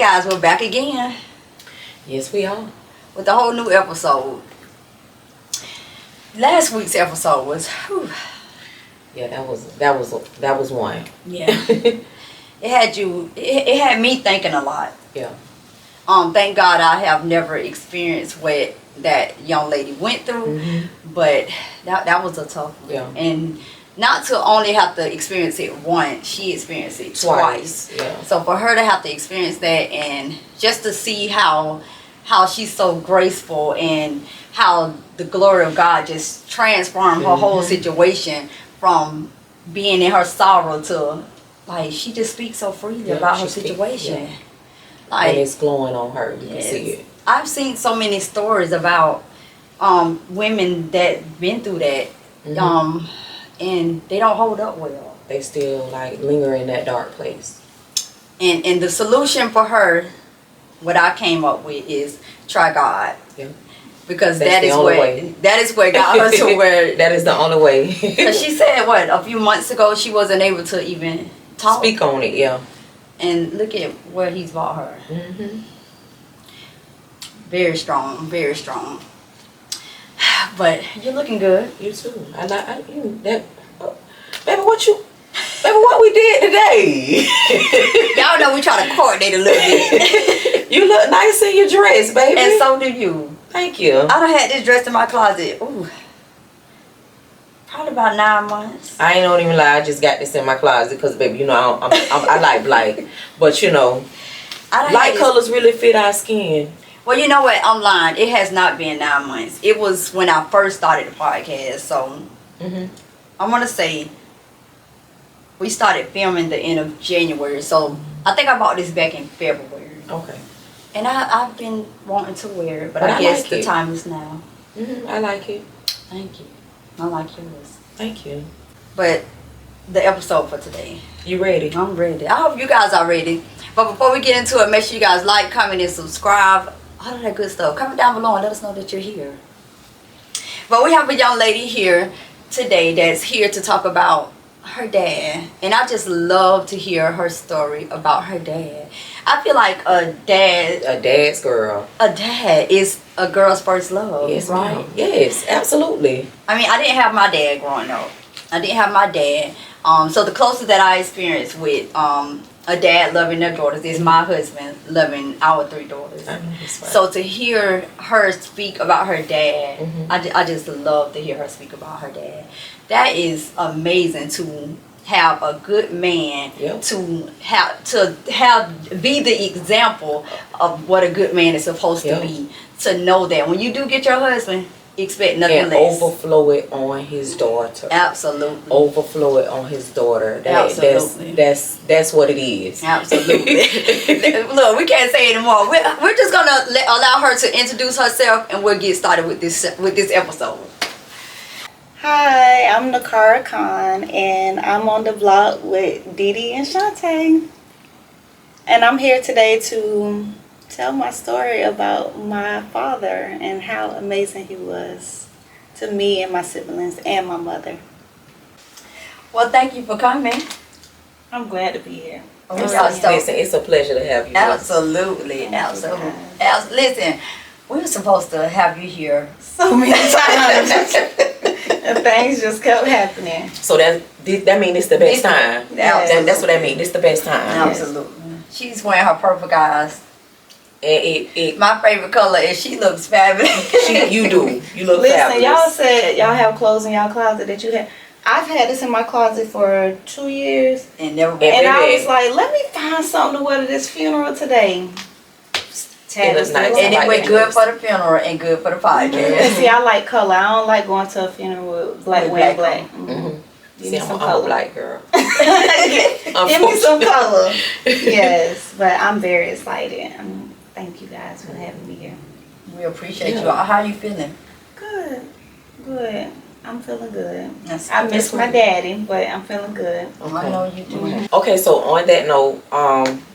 Alright guys, we're back again. Yes, we are. With a whole new episode. Last week's episode was, whew. Yeah, that was one. Yeah. It had me thinking a lot. Yeah. Thank God I have never experienced what that young lady went through, but that was a tough one. Yeah. And not to only have to experience it once, she experienced it twice. Yeah. So for her to have to experience that, and just to see how she's so graceful and how the glory of God just transformed her whole situation from being in her sorrow to, like, she just speaks so freely about her situation. Like, and it's glowing on her. You can see it. I've seen so many stories about women that been through that, and they don't hold up well. They still like linger in that dark place. And the solution for her, what I came up with, is try God. Yeah. Because that is where got her to where. That is the only way. Because she said, what, a few months ago she wasn't able to even talk. Speak on it, yeah. And look at where he's brought her. Very strong, very strong. But you're looking good. You too. Baby, what we did today? Y'all know we try to coordinate a little bit. You look nice in your dress, baby. And so do you. Thank you. I done had this dress in my closet. Ooh. Probably about 9 months. I ain't don't even lie. I just got this in my closet because, baby, you know, I like black. But, you know, light colors really fit our skin. Well, you know what? I'm lying. It has not been 9 months. It was when I first started the podcast. So, I want to say we started filming the end of January. So, I think I bought this back in February. Okay. And I've been wanting to wear it, but I guess like the time is now. I like it. Thank you. I like yours. Thank you. But the episode for today. You ready? I'm ready. I hope you guys are ready. But before we get into it, make sure you guys like, comment, and subscribe. All of that good stuff. Comment down below and let us know that you're here. But we have a young lady here today that's here to talk about her dad. And I just love to hear her story about her dad. I feel like a dad's girl. A dad is a girl's first love. Yes, right? ma'am. Yes, absolutely. I mean, I didn't have my dad growing up. I didn't have my dad. So the closest that I experienced with a dad loving their daughters is my husband loving our 3 daughters. So to hear her speak about her dad, I just love to hear her speak about her dad. That is amazing to have a good man, to be the example of what a good man is supposed to be. To know that when you do get your husband, expect nothing less. Overflow it on his daughter. Absolutely. Overflow it on his daughter. Absolutely. That's what it is. Absolutely. Look, we can't say anymore. We're just gonna allow her to introduce herself, and we'll get started with this episode. Hi, I'm Nakara Khan, and I'm on the vlog with DeeDee and Chanta. And I'm here today to tell my story about my father and how amazing he was to me and my siblings and my mother. Well, thank you for coming. I'm glad to be here. Listen, it's a pleasure to have you. Absolutely, absolutely. Listen, we were supposed to have you here so many times. And things just kept happening. So that means it's the best time. That's what that means. It's the best time. Absolutely. She's wearing her purple eyes. And my favorite color is she looks fabulous. You do. You look Listen, fabulous. y'all said y'all have clothes in y'all closet that you had. I've had this in my closet for 2 years. And never. And I was like, let me find something to wear to this funeral today. It looks nice. And it went good for the funeral and good for the podcast. See, I like color. I don't like going to a funeral with black. See, I'm a black girl. Give me some color. Yes, but I'm very excited. Thank you guys for having me here. We appreciate you. How are you feeling? Good. I'm feeling good. I miss my daddy, but I'm feeling good. Okay. I know you do. Okay, so on that note,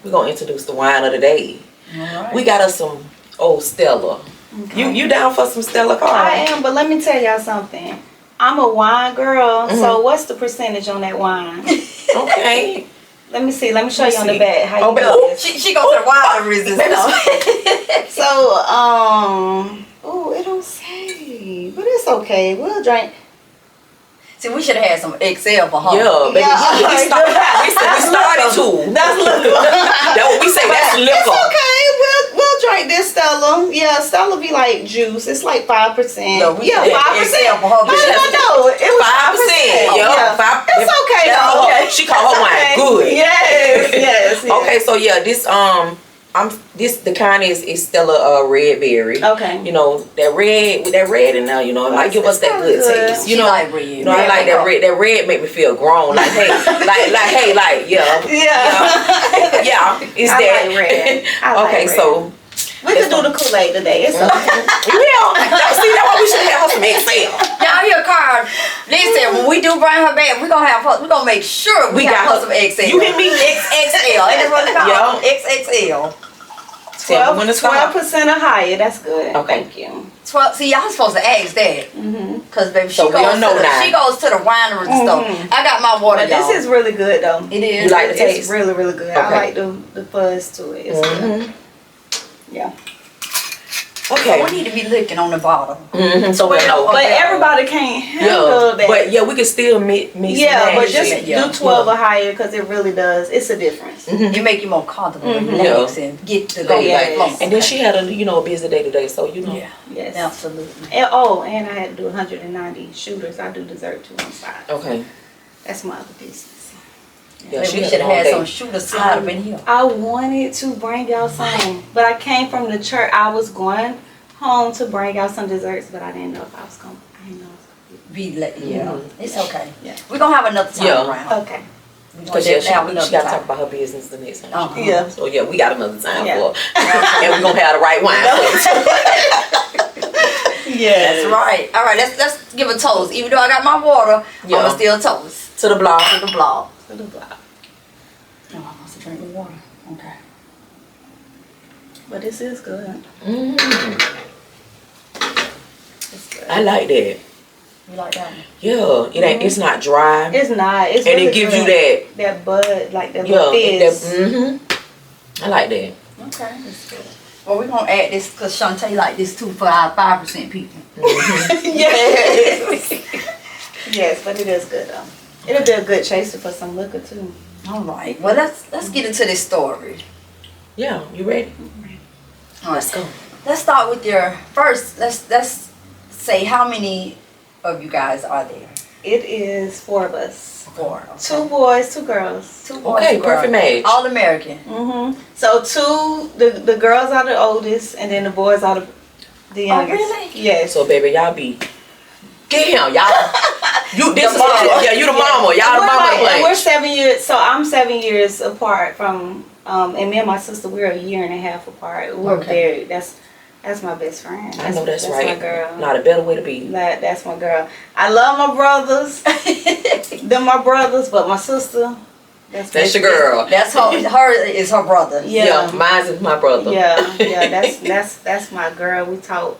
we're gonna introduce the wine of the day. Right. We got us some old Stella. Okay. You down for some Stella, Carl? I am, but let me tell y'all something. I'm a wine girl, so what's the percentage on that wine? Okay. Let me see. Let me show you on the back how you do oh, this. She goes to the water resistance. So, oh, it don't say, but it's okay. We'll drink. See, we should have had some XL for her. Yeah, baby. Yeah. We started to. That's liquor. That's what we say. That's liquor. It's okay. We'll drink this Stella. Yeah, Stella be like juice. It's like 5%. No, we yeah, should have 5%. XL for her. No. It was 5%. 5%. Yeah, 5%. It's okay That's though. okay. She called her wine good. Yes. Okay, so yeah, this the kind is Stella red berry. Okay. You know that red with that red in there. You know it might give us that good taste. You She know, like red. you know I like that red. That red make me feel grown. Like hey, like yeah. Yeah. It's I that. like red. I like Okay, red. so. We can do the Kool-Aid today. It's okay. Yeah, see that's why we should have her some XL. Y'all hear Carl? Listen, when we do bring her back, we gonna make sure we have her some XL. You hear me? XXL. Ain't that what it's called? Yeah. XXL. 12% or higher. That's good. Okay. Thank you. 12. See, y'all supposed to ask that. Cause baby, So we don't know now. she goes to the winery store. I got my water. But this y'all. is really good though. It is. You like the It's taste? really, really good. I Okay. like the fuzz to it. It's good. Yeah. Okay. We need to be looking on the bottom. So we'll know. But everybody can't handle that. But yeah, we can still mix yeah, and but match just it. do 12 or higher because it really does. It's a difference. It make you more comfortable and Yeah. relax and get to go Yes. back. And then she had a a busy day today, so Yeah. Yes. Absolutely. And I had to do 190 shooters. I do dessert too on side. Okay. That's my other business. Yeah, Maybe she we had should a have long had day. some shooter slide up in here. I wanted to bring y'all some, but I came from the church. I was going home to bring out some desserts, but I didn't know if I was going. I didn't know I was Be like, yeah, it's okay. Yeah. We're gonna have another time Yeah. around. gonna be. Okay. We're gonna Because yeah, definitely have she another got to time. talk about her business the next time. Uh-huh. Yeah. So yeah, we got another time Yeah. for her. And we're going to have the right wine. Yeah. That's right. All right, let's give a toast. Even though I got my water, Yeah. I'ma still toast To the blog. to the blog. To the block. Oh, I must drink the water. Okay. But this is good. It's good. I like that. You like that one? Yeah, it ain't. It's not dry. It's not. It's and really it gives good. you that. That bud, like that Yeah. fizz. I like that. Okay. That's good. Well, we're gonna add this because Chanta like this too for our 5% people. Yes. Yes, but it is good though. It'll be a good chaser for some liquor too. All right. Well, let's get into this story. Yeah, you ready? All right. Let's go. Let's start with your first. Let's say how many of you guys are there? It is 4 of us. 4. Okay. 2 boys, 2 girls. 2 boys. Okay, 2 girls. perfect match. All American. So 2, the girls are the oldest, and then the boys are the youngest. really? Yes. So baby, y'all be. Get him, y'all. You this The is mama. yeah, you the mama. Y'all the We're mama like- and we're playing. 7 years. So I'm 7 years apart from, and me and my sister, we're a year and a half apart. We're Okay. very. That's my best friend. I know that's right. my girl. Not a better way to be. That's my girl. I love my brothers. They're my brothers, but my sister. That's your girl. That's her is her brother. Yeah. Mine is my brother. Yeah. That's my girl. We talk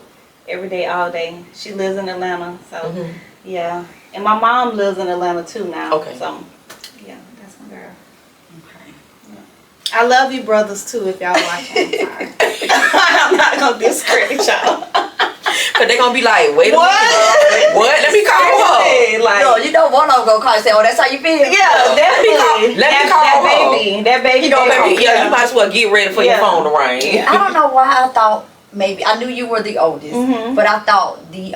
every day, all day. She lives in Atlanta, so yeah. And my mom lives in Atlanta too now. Okay. So yeah, that's my girl. Okay. I love you, brothers too. If y'all watching, I'm sorry. I'm not gonna discredit y'all. Cause they gonna be like, wait a What? minute. What? Let me call her. Seriously, like, No, you know one of them gonna call and say, "Oh, that's how you feel." yeah, definitely. let me That- call that her. baby. That baby. You know, baby. baby, yeah, you might as well get ready for your Yeah. phone to ring. I don't know why I thought maybe I knew you were the oldest, but I thought the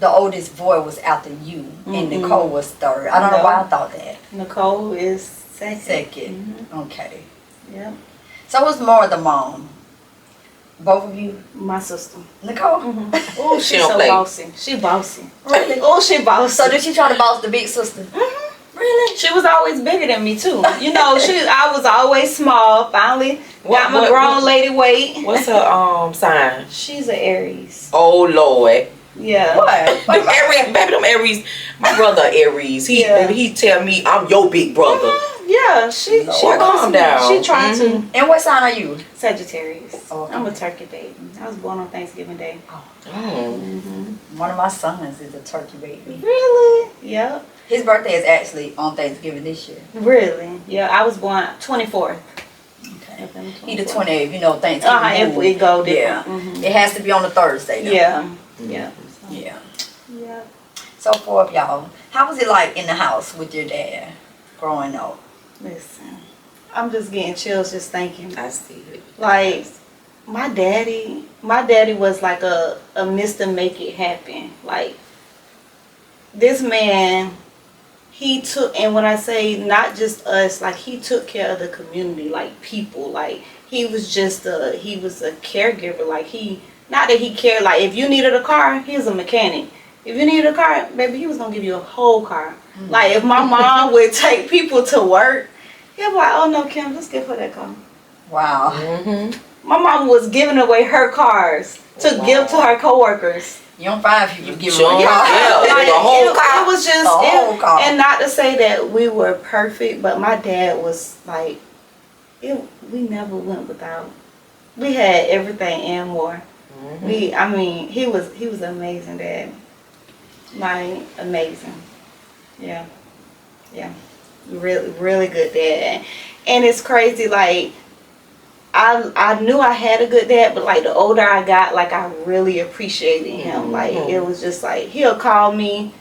oldest boy was after you and Nicole was third. I don't know No. why I thought that. Nicole is second. Second. Okay. Yeah. So what's more the mom? Both of you? My sister. Nicole? Oh, She she's don't so play. bossy. She bossy. Really? Oh, she bossy. So did she try to boss the big sister? Really? She was always bigger than me too. You know, I was always small. Finally got my what- grown lady weight. What's her sign? She's an Aries. Oh Lord. Yeah. What? Them Aries, baby, them Aries. My brother Aries. Yeah. Baby, he tell me I'm your big brother. Yeah, she Lord, calm bossy. down. She tried to. And what sign are you? Sagittarius. Oh, okay. I'm a turkey baby. I was born on Thanksgiving Day. Oh. One of my sons is a turkey baby. Really? Yep. His birthday is actually on Thanksgiving this year. Really? Yeah, I was born 24th. Okay. He the 28th, you know, Thanksgiving. If we go yeah. different. It has to be on a Thursday though. Yeah. Yeah. Yeah. Yeah. So for y'all, how was it like in the house with your dad growing up? Listen, I'm just getting chills just thinking. I see it. Like, my daddy was like a Mr. Make It Happen. Like, this man, he took, and when I say not just us, like, he took care of the community, like people. Like, he was a caregiver. Like, not that he cared, like, if you needed a car, he was a mechanic. If you needed a car, baby, he was gonna give you a whole car. Mm-hmm. Like, if my mom would take people to work, he'd be like, oh no, Kim, just give her that car. Wow. Mm-hmm. My mom was giving away her cars to give to her coworkers. You don't find people giving Sure. away cars. Like, the whole car. It was just, the whole car. And not to say that we were perfect, but my dad was like, we never went without. We had everything and more. Mm-hmm. He was an amazing dad. Like, amazing. Yeah. Yeah. Really, really good dad. And it's crazy, like, I knew I had a good dad, but like the older I got, like I really appreciated him. Like, it was just like, he'll call me,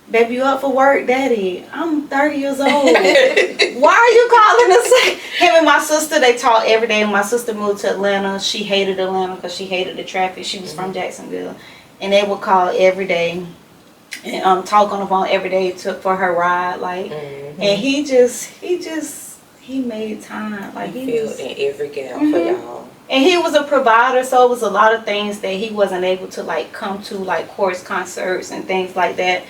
baby, you up for work? Daddy, I'm 30 years old. Why are you calling us? Him and my sister, they talk every day. My sister moved to Atlanta. She hated Atlanta because she hated the traffic. She was from Jacksonville. And they would call every day and talk on the phone every day for her ride. Like, and he made time. Like, he filled in every gap for y'all. And he was a provider, so it was a lot of things that he wasn't able to like come to, like chorus concerts and things like that.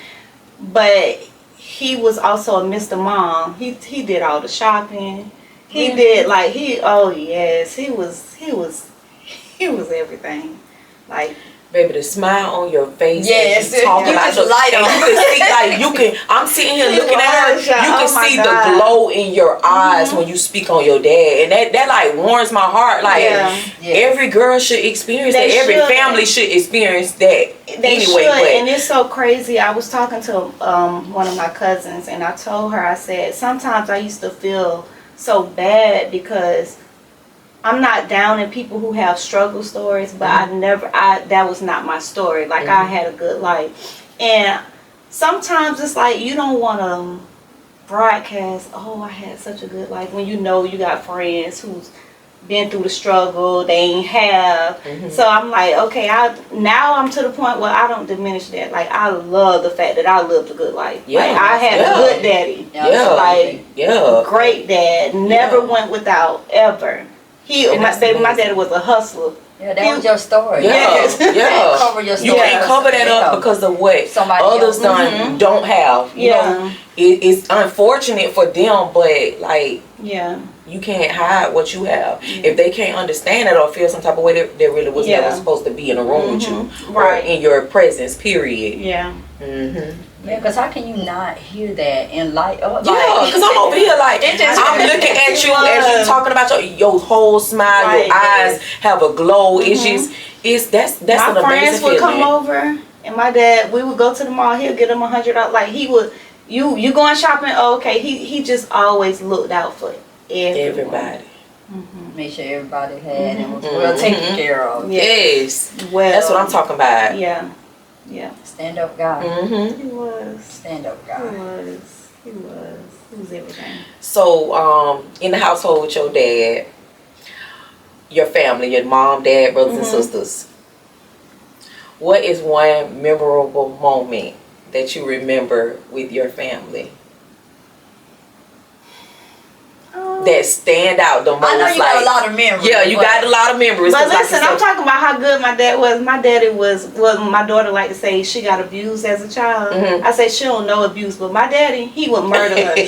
But he was also a Mr. Mom. He did all the shopping. He did like he was everything. Like, baby, the smile on your face. Yes, you talk you about just light on. You can see, I'm sitting here looking at her. You can see the glow in your eyes when you speak on your dad, and that like warms my heart. Like, every girl should experience that. Every family should experience that. They should, and it's so crazy. I was talking to one of my cousins, and I told her, I said, sometimes I used to feel so bad because I'm not down in people who have struggle stories, but that was not my story. Like, I had a good life. And sometimes it's like you don't want to broadcast, oh, I had such a good life, when you know you got friends who's been through the struggle, they ain't have. So I'm like, okay, now I'm to the point where I don't diminish that. Like, I love the fact that I lived a good life. Like, I had a good daddy. Great dad. Never went without, ever. My daddy was a hustler. Yeah, that was your story. Yes. You can't cover your story. You can't cover that up because of what somebody others don't have. You know, it's unfortunate for them, but like, you can't hide what you have. If they can't understand it or feel some type of way, they really was never supposed to be in a room with you, or in your presence. Period. Yeah, because how can you not hear that and like? Because I'm over here like I'm looking at you as you talking about your whole smile, your eyes have a glow. It's just that's my an amazing friends would feeling. come over, and my dad, we would go to the mall. He'll get them $100. Like, he would, you going shopping? Oh, okay. He just always looked out for everybody. Make sure everybody had and was well taken care of. Yes, well, that's what I'm talking about. Yeah. Stand up guy. He was. Stand up guy. He was everything. So, in the household with your dad, your family, your mom, dad, brothers and sisters, what is one memorable moment that you remember with your family that stand out the most? I know you got a lot of memories. Yeah, you got a lot of memories. But listen, I'm talking about how good my dad was. My daddy was my daughter like to say she got abused as a child. I say she don't know abuse, but my daddy, he would murder her. Like,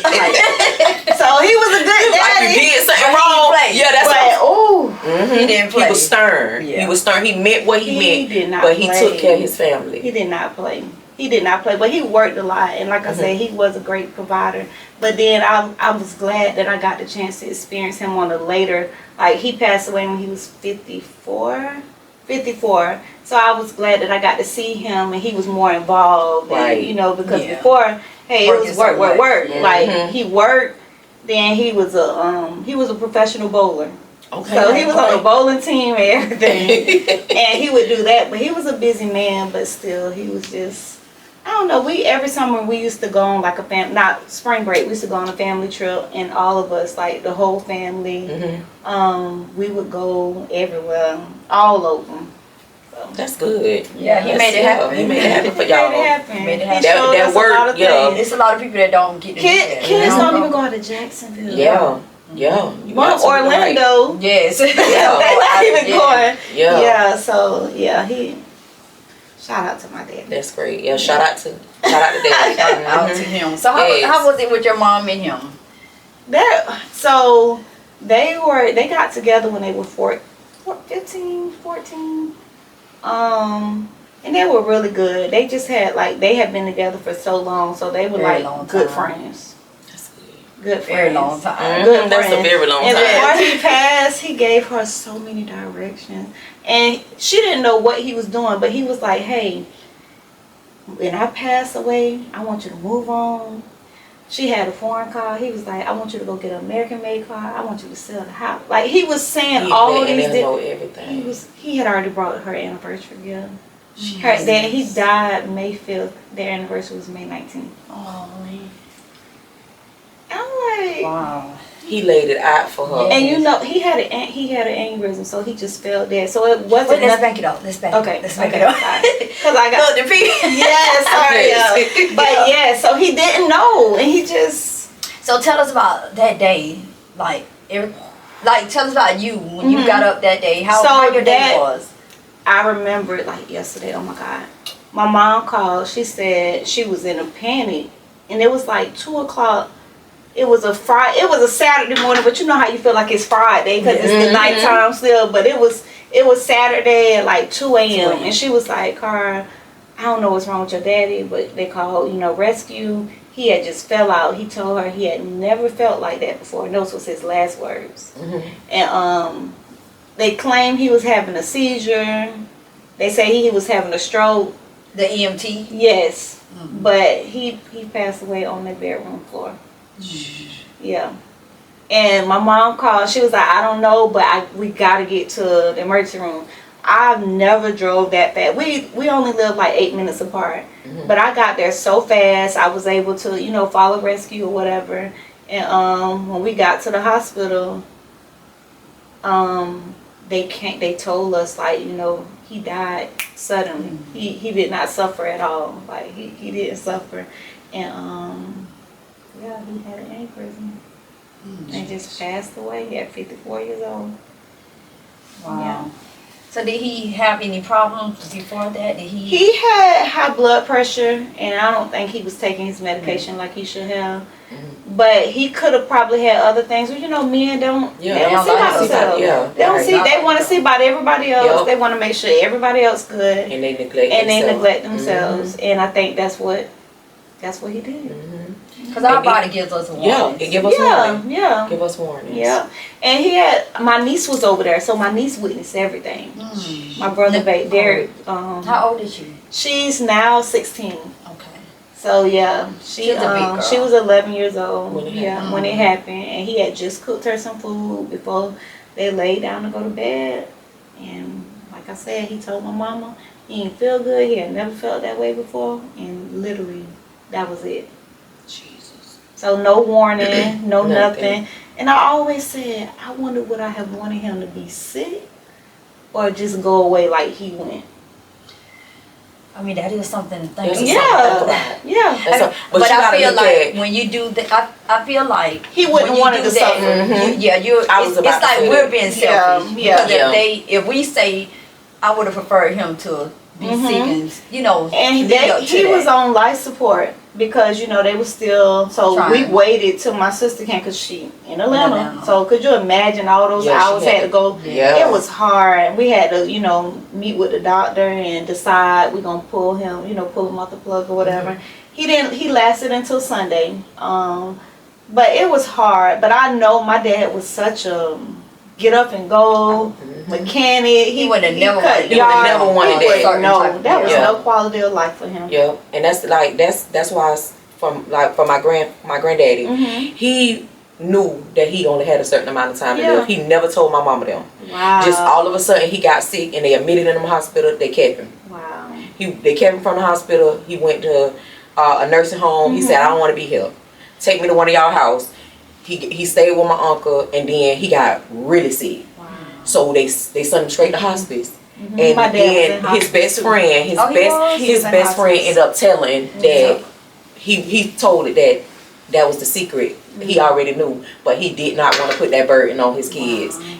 so he was a good daddy. Like, you did something wrong. Yeah, that's he didn't play. He was stern. He was stern. He meant what he meant, but he took care of his family. He did not play. But he worked a lot, and like I said, he was a great provider. But then I was glad that I got the chance to experience him on a later, like, he passed away when he was 54, 54. So I was glad that I got to see him and he was more involved. Right. And, you know, because before, hey, it was work. Mm-hmm. Like he worked. Then he was a professional bowler. Okay. So he was on a bowling team and everything. And he would do that. But he was a busy man, but still he was just, I don't know, every summer we used to go on like not spring break, we used to go on a family trip, and all of us, like the whole family, we would go everywhere, all over. So. That's good. Yeah, he made it happen. He made it happen for y'all. He made it happen. That work, yeah. It's a lot of people that don't get to do that. Kids don't even go out to Jacksonville. Yeah. Yeah. Orlando. Right. Yes. They're not even going. Yeah. Yeah, so shout out to my dad. That's great. Yeah, shout out to dad. Shout out to him. So how was it with your mom and him? So they got together when they were 15, 14. And they were really good. They just had they had been together for so long, so they were very good friends. That's good. Good friends. Very long time. Good That's friends. a very long time. And before he passed, he gave her so many directions. And she didn't know what he was doing, but he was like, hey, when I pass away, I want you to move on. She had a foreign car. He was like, I want you to go get an American-made car. I want you to sell the house. Like, he was saying all these know everything. He had already brought her anniversary gift. Her dad, he died May 5th. Their anniversary was May 19th. Oh, I'm like, wow. He laid it out for her. And you know, he had an aneurysm, so he just fell dead. So it wasn't. Let's back it up. Let's back it up. Because I got the people. Yeah, sorry. But so he didn't know, and he just. So tell us about that day, tell us about you when you got up that day. How your day was. I remember it like yesterday. Oh my God, my mom called. She said she was in a panic, and it was like 2:00. It was a Saturday morning, but you know how you feel like it's Friday because it's the nighttime still. But it was Saturday at like 2 a.m. And she was like, "Cara, I don't know what's wrong with your daddy, but they called, rescue. He had just fell out." He told her he had never felt like that before. And those was his last words. And they claimed he was having a seizure. They say he was having a stroke. The EMT. Yes, but he passed away on the bedroom floor. Yeah. And my mom called. She was like, I don't know, but we got to get to the emergency room. I've never drove that fast. We only live like 8 minutes apart. But I got there so fast. I was able to, follow rescue or whatever. And when we got to the hospital, they told us, he died suddenly. He did not suffer at all. Like, he didn't suffer. And, yeah, he had an aneurysm and just passed away at 54 years old. Wow. Yeah. So did he have any problems before that? He had high blood pressure, and I don't think he was taking his medication like he should have. But he could have probably had other things. Well, men don't see about themselves. They want to see about everybody else. Yep. They want to make sure everybody else good. And they neglect themselves. And I think that's what he did. Because our body gives us warnings. Yeah, it gives us warnings. Yeah. Give us warnings. Yeah. And my niece was over there, so my niece witnessed everything. My brother, Derek. How old is she? She's now 16. Okay. So, yeah. She was 11 years old when it happened. And he had just cooked her some food before they laid down to go to bed. And like I said, he told my mama he didn't feel good. He had never felt that way before. And literally, that was it. So no warning, no nothing. And I always said, I wonder would I have wanted him to be sick or just go away like he went. I mean, that is something to think about. Yeah. But I feel like when you do that, I feel like he wouldn't want to suffer. It's like we're being selfish. Yeah. Because if we say, I would have preferred him to be sick and, and he was on life support. Because, they were still, we waited till my sister came, because she in Atlanta. So could you imagine all those hours had to go? Yeah. It was hard. We had to, meet with the doctor and decide we're going to pull him, pull him off the plug or whatever. He lasted until Sunday. But it was hard. But I know my dad was such a get up and go, mechanic. He would have never wanted that. No, that was no quality of life for him. Yeah, and that's why for my granddaddy, he knew that he only had a certain amount of time to live. He never told my mama them. Wow. Just all of a sudden he got sick and they admitted him in the hospital. They kept him. Wow. They kept him from the hospital. He went to a nursing home. He said, I don't want to be here. Take me to one of y'all house. He stayed with my uncle, and then he got really sick. Wow. So they sent him straight to hospice. And then his best friend, his best friend ended up telling that he told it that was the secret. He already knew, but he did not want to put that burden on his kids. Wow.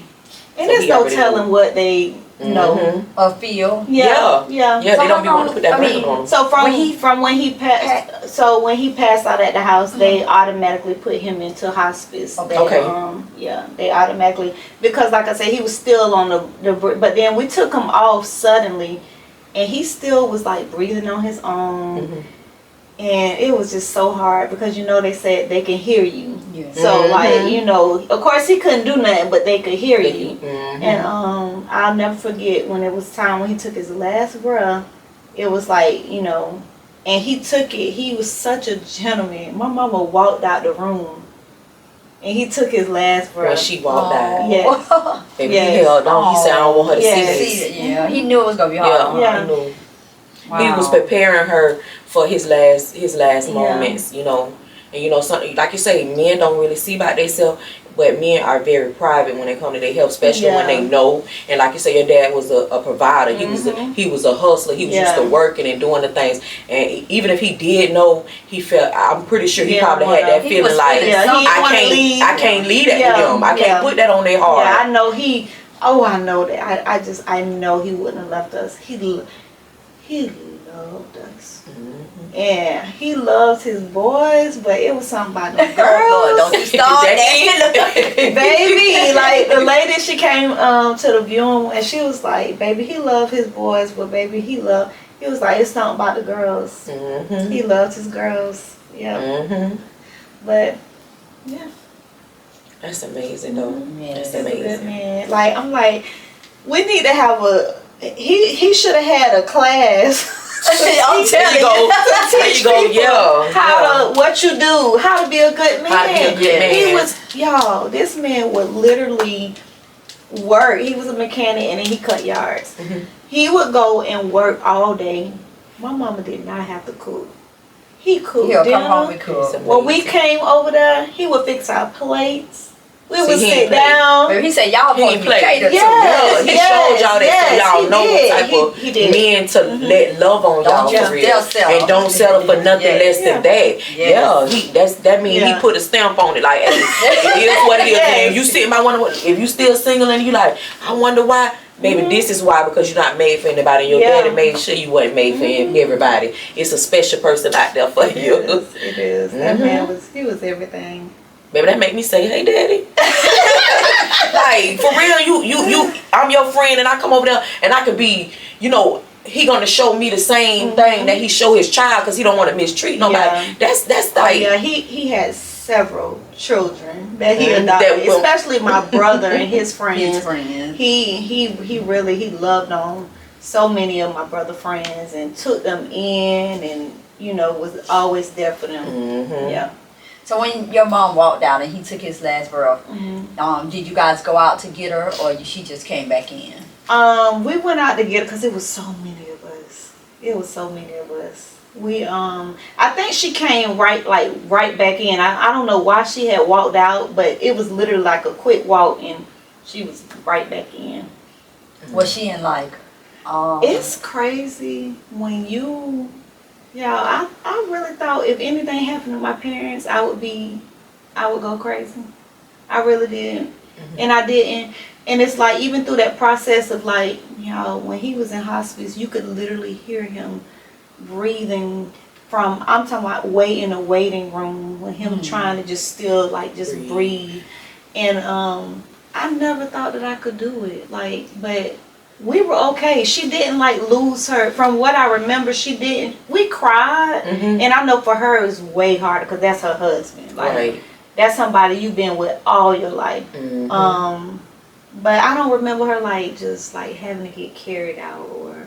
And there's no telling what they know or feel. Yeah. They don't be wanting to put that burden on them. So when he passed out at the house, they automatically put him into hospice. They automatically, because like I said, he was still on the but then we took him off suddenly, and he still was like breathing on his own. And it was just so hard because they said they can hear you. So of course he couldn't do nothing, but they could hear you. And I'll never forget when it was time when he took his last breath. It was like and he took it. He was such a gentleman. My mama walked out the room, and he took his last breath. When she walked out, Baby, he held on. He said, "I don't want her to see this." Yeah, he knew it was gonna be hard. Yeah, he knew. Wow. He was preparing her for his last moments, And something like you say, men don't really see about themselves, but men are very private when they come to their health, especially when they know. And like you say, your dad was a provider. He was a hustler. He was used to working and doing the things. And even if he did know, he felt. I'm pretty sure he probably had that feeling like I can't leave that to them. I can't put that on their heart. Yeah, I know he. Oh, I know that. I know he wouldn't have left us. He loved us. And he loves his boys, but it was something about the girls. Lord, don't you start that. Baby, like the lady, she came to the viewing and she was like, baby, he loved his boys, but baby, he was like, it's something about the girls. He loved his girls. Yeah. But yeah. That's amazing though. That's amazing. Good man. Like I'm like, we need to have he should have had a class. I'm telling you. There you go. Yeah. What you do, how to be a good man. How to be a good man. He was, this man would literally work. He was a mechanic and then he cut yards. He would go and work all day. My mama did not have to cook. He cooked dinner. Come home and cook. When we came over there, he would fix our plates. We would sit down. He said, y'all supposed to be catered to. He showed y'all that so y'all know what type of men to let love on y'all for real. And don't settle for nothing less than that. Yeah, that means he put a stamp on it. Like, hey, it is what it is. And you sit and wonder if you still single and you like, I wonder why. Baby, this is why, because you're not made for anybody. Your daddy made sure you wasn't made for everybody. It's a special person out there for you. It is. That man was everything. Baby, that make me say, hey, daddy. Like, for real, you, I'm your friend, and I come over there, and I could be, he gonna show me the same thing that he show his child, because he don't want to mistreat nobody. That's like... he has several children that he adopted, especially my brother and his friends. He really loved on so many of my brother friends and took them in, and, was always there for them. Yeah. So when your mom walked out and he took his last breath, did you guys go out to get her, or she just came back in? We went out to get her because it was so many of us. We I think she came right back in. I don't know why she had walked out, but it was literally like a quick walk and she was right back in. Was she in like? It's crazy when you. Yeah, I really thought if anything happened to my parents, I would go crazy. I really did. And I didn't. And it's like, even through that process of like, when he was in hospice, you could literally hear him breathing from, I'm talking about in a waiting room, with him trying to just still breathe. And I never thought that I could do it. But we were okay. She didn't lose her. From what I remember, she didn't. We cried, and I know for her it was way harder because that's her husband. That's somebody you've been with all your life. But I don't remember her like just like having to get carried out or,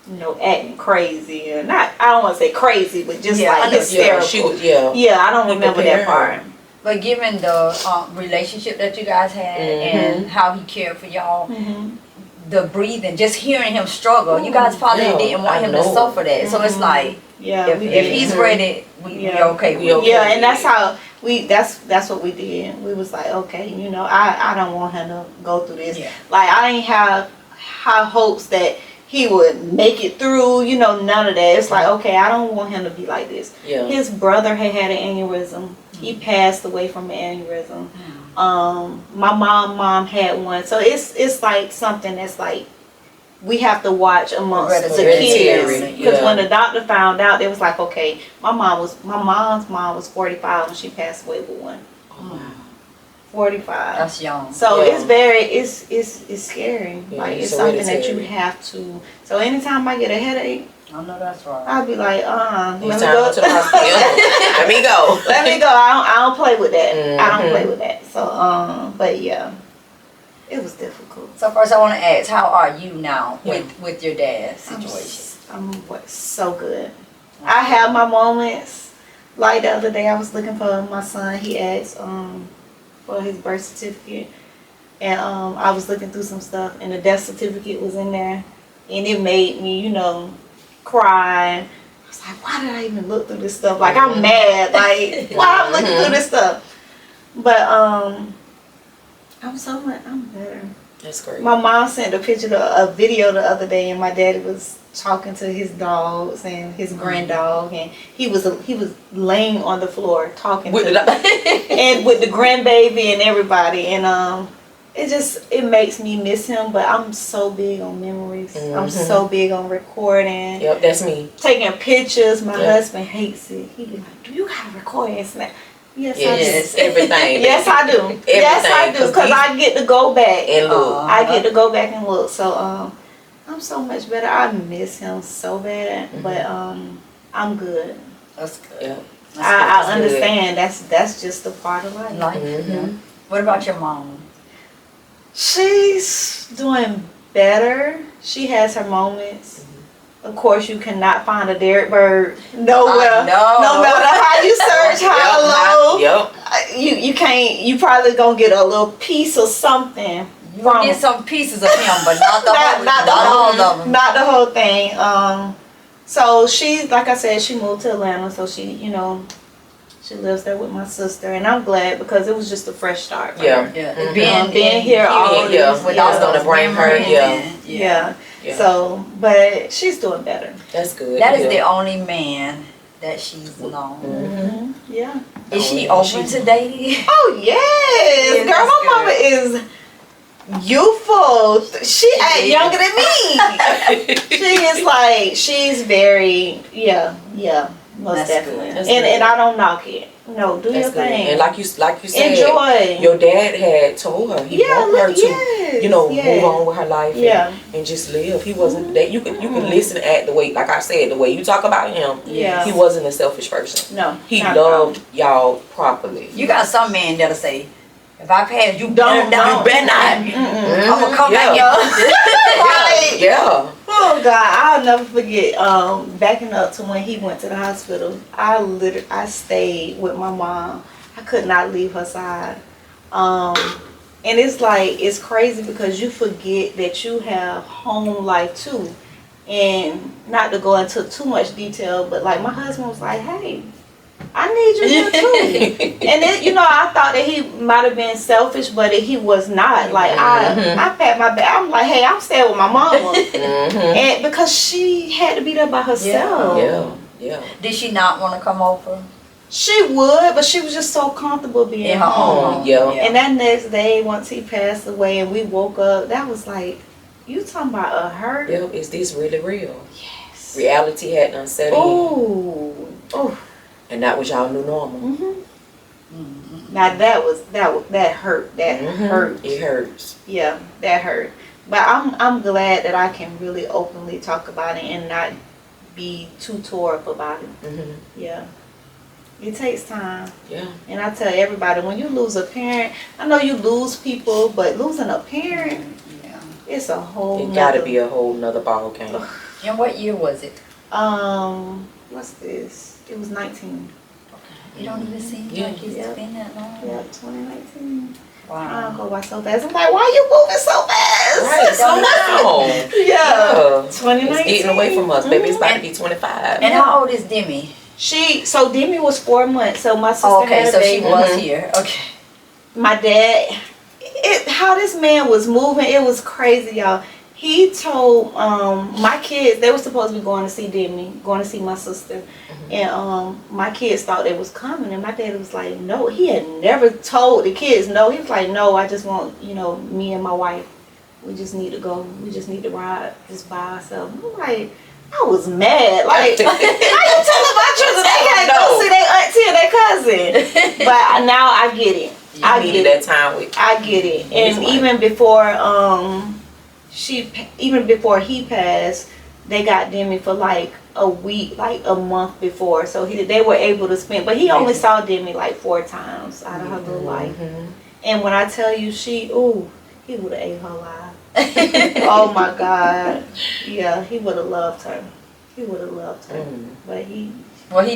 you know, acting crazy or not. I don't want to say crazy, but just like hysterical. She was, I don't remember that part. But given the relationship that you guys had and how he cared for y'all, the breathing, just hearing him struggle, you guys probably didn't want him to suffer that. So it's like, if he's ready, we okay with it. Yeah, and that's how that's what we did. We was like, okay, you know, I don't want him to go through this. Yeah. Like, I ain't have high hopes that he would make it through, you know, none of that. It's like, okay, I don't want him to be like this. Yeah. His brother had an aneurysm. He passed away from an aneurysm. My mom had one. So it's like something that's like we have to watch amongst the kids. Because when the doctor found out, it was like, okay, my mom's mom was 45 when she passed away with one. 45. That's young. So it's very, it's scary. Like, it's something that you have to. So anytime I get a headache, I know that's right. I'll be like, let me go. Let me go. Let me go. I don't play with that. I don't play with that. So, but yeah, it was difficult. So first I want to ask, how are you now with your dad's situation? I'm so good. I have my moments. Like the other day, I was looking for my son. He asked for his birth certificate, and I was looking through some stuff, and the death certificate was in there, and it made me, you know, cry. I was like, why did I even look through this stuff? Like, I'm mad. Like, why I'm looking through this stuff? But I'm better. That's great. My mom sent a video the other day, and my daddy was talking to his dogs and his granddog, and he was laying on the floor talking to and with the grandbaby and everybody, and it makes me miss him. But I'm so big on memories. I'm so big on recording. Yep, that's me. Taking pictures. My husband hates it. He be like, "Do you gotta record and snap?" Yes, I do. Everything. Yes, I do. Everything. Yes, I do. Because I get to go back and look. I get to go back and look. So I'm so much better. I miss him so bad, but I'm good. That's good. Yeah. I understand. That's just a part of life. What about your mom? She's doing better. She has her moments. Of course, you cannot find a Derek Bird nowhere. No matter how you search, how low. You can't. You probably gonna get a little piece or something. You get some pieces of him, but not the not the whole thing. So she, like I said, she moved to Atlanta. So she, you know, she lives there with my sister, and I'm glad because it was just a fresh start. Being here all without gonna bring her. So, but she's doing better. That's good. That is the only man that she's known. Yeah. Is she open to dating? Oh yes, girl. My mama is youthful. She ain't younger than me. She's very most definitely. And I don't knock it. No, do your thing. And like you said, enjoy. Your dad had told her he wanted her to, you know, move on with her life and just live. He wasn't that you can listen and act the way, like I said, the way you talk about him. He wasn't a selfish person. No, he loved y'all properly. You got some men that'll say, if I pass, you better not. I'm gonna come back right. Yeah. Oh God, I'll never forget. Backing up to when he went to the hospital, I stayed with my mom. I could not leave her side. And it's like, it's crazy because you forget that you have home life too. And not to go into too much detail, but like my husband was like, hey, I need you here too. And then, you know, I thought that he might have been selfish, but he was not. Like, I pat my back. I'm like, hey, I'm staying with my mama. And because she had to be there by herself. Yeah. Did she not want to come over? She would, but she was just so comfortable being in her home. And that next day, once he passed away and we woke up, that was like, you talking about a hurt? Yeah, is this really real? Yes. Reality had done set in. Oh. And that was y'all new normal. Now that hurt. That hurt. It hurts. Yeah, that hurt. But I'm glad that I can really openly talk about it and not be too tore up about it. Yeah. It takes time. Yeah. And I tell everybody, when you lose a parent, I know you lose people, but losing a parent, it's a whole. It gotta be a whole nother ball game. And what year was it? What's this? It was 19. You don't even seem like it's been that long. Yeah, 2019. Wow. I go by so fast. I'm like, why you moving so fast? Right, so now. Yeah. 2019. It's getting away from us. Baby, it's about to be 25. And how old is Demi? So Demi was 4 months. So my sister had a so baby. she was here. Okay. My dad, how this man was moving, it was crazy, y'all. He told my kids, they were supposed to be going to see Demi, going to see my sister. And my kids thought they was coming, and my dad was like, no. He had never told the kids no. He was like, no, I just want, me and my wife, we just need to go. We just need to ride just by ourselves. I'm like, I was mad. Like, how you telling my children they can't go see their auntie and their cousin? But now I get it. I needed that time with. I get it. And even before even before he passed, they got Demi for like a week, like a month before. So they were able to spend, but he only saw Demi like 4 times out of her little life. And when I tell you he would have ate her alive. Oh my God. Yeah, he would have loved her. He would have loved her. But he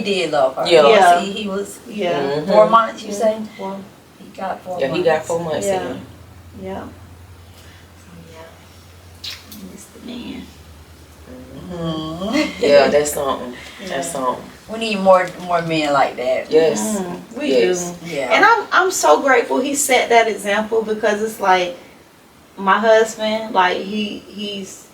did love her. Yeah. He was 4 months, you say? Well, he got 4 months. Yeah, he got 4 months. Yeah. Yeah. Miss the man. Yeah, that's something. That's something. We need more men like that. Yes. We do. Yeah. And I'm so grateful he set that example, because it's like my husband, like he's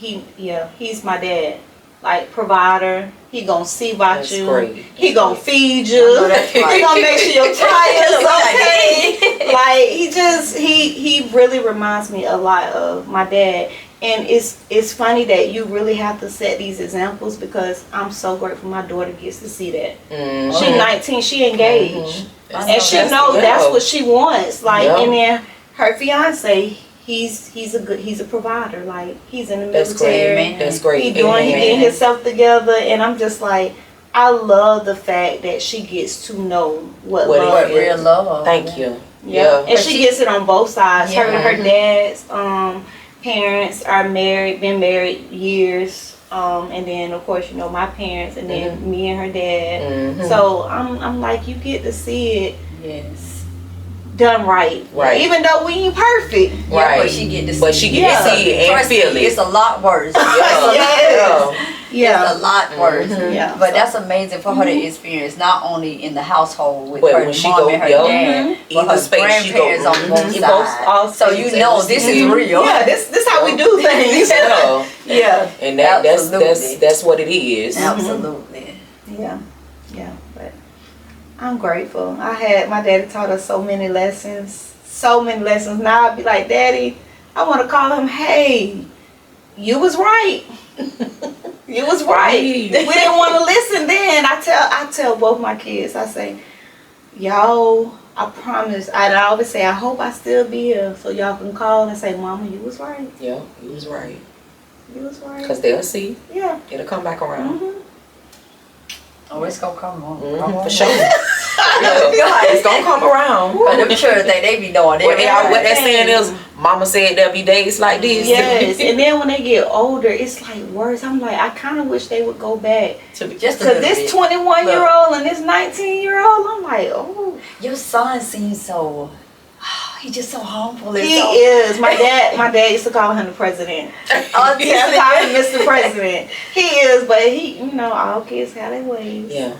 my dad. Like, provider. He gonna see about That's you. great. He gonna feed you. That's right. He gonna make sure your tire's okay. Like, he really reminds me a lot of my dad. And it's funny that you really have to set these examples, because I'm so grateful my daughter gets to see that. She's 19, she engaged. And she knows that's what she wants. Like, and then her fiance, he's a provider. Like, he's in the military. That's great. He getting himself together, and I'm just like, I love the fact that she gets to know what love is. Real love. Thank you. Yeah. And she gets it on both sides. Her dad's parents are been married years. And then of course, my parents, and then me and her dad. So I'm like, you get to see it. Yes. Done right. Even though we ain't perfect. But she get to see it and feel it. It's a lot worse. Yeah. It's a lot worse. But that's amazing for her to experience, not only in the household with her mom and her dad, but her grandparents on both sides. So you know this is real. Yeah, this how we do things. Yeah. And that's what it is. Absolutely. Yeah. But I'm grateful. My daddy taught us so many lessons. Now I'd be like, Daddy, I want to call him, hey, you was right. You was right. We didn't want to listen then. I tell both my kids, I say, y'all, I promise. I always say, I hope I still be here so y'all can call and say, Mama, you was right. Yeah, you was right. You was right. Because they'll see. Yeah. It'll come back around. Oh, it's gonna come on. For sure. It's gonna come around. But I'm sure they be knowing it. What that saying is, Mama said there'll be days like this. Yes, and then when they get older, it's like worse. I'm like, I kind of wish they would go back. Just because this 21-year-old and this 19-year-old, I'm like, oh. Your son seems so, he's just so humble. He is. My dad used to call him the president. Oh, he used to call him Mr. President. He is, but all kids have their ways. Yeah.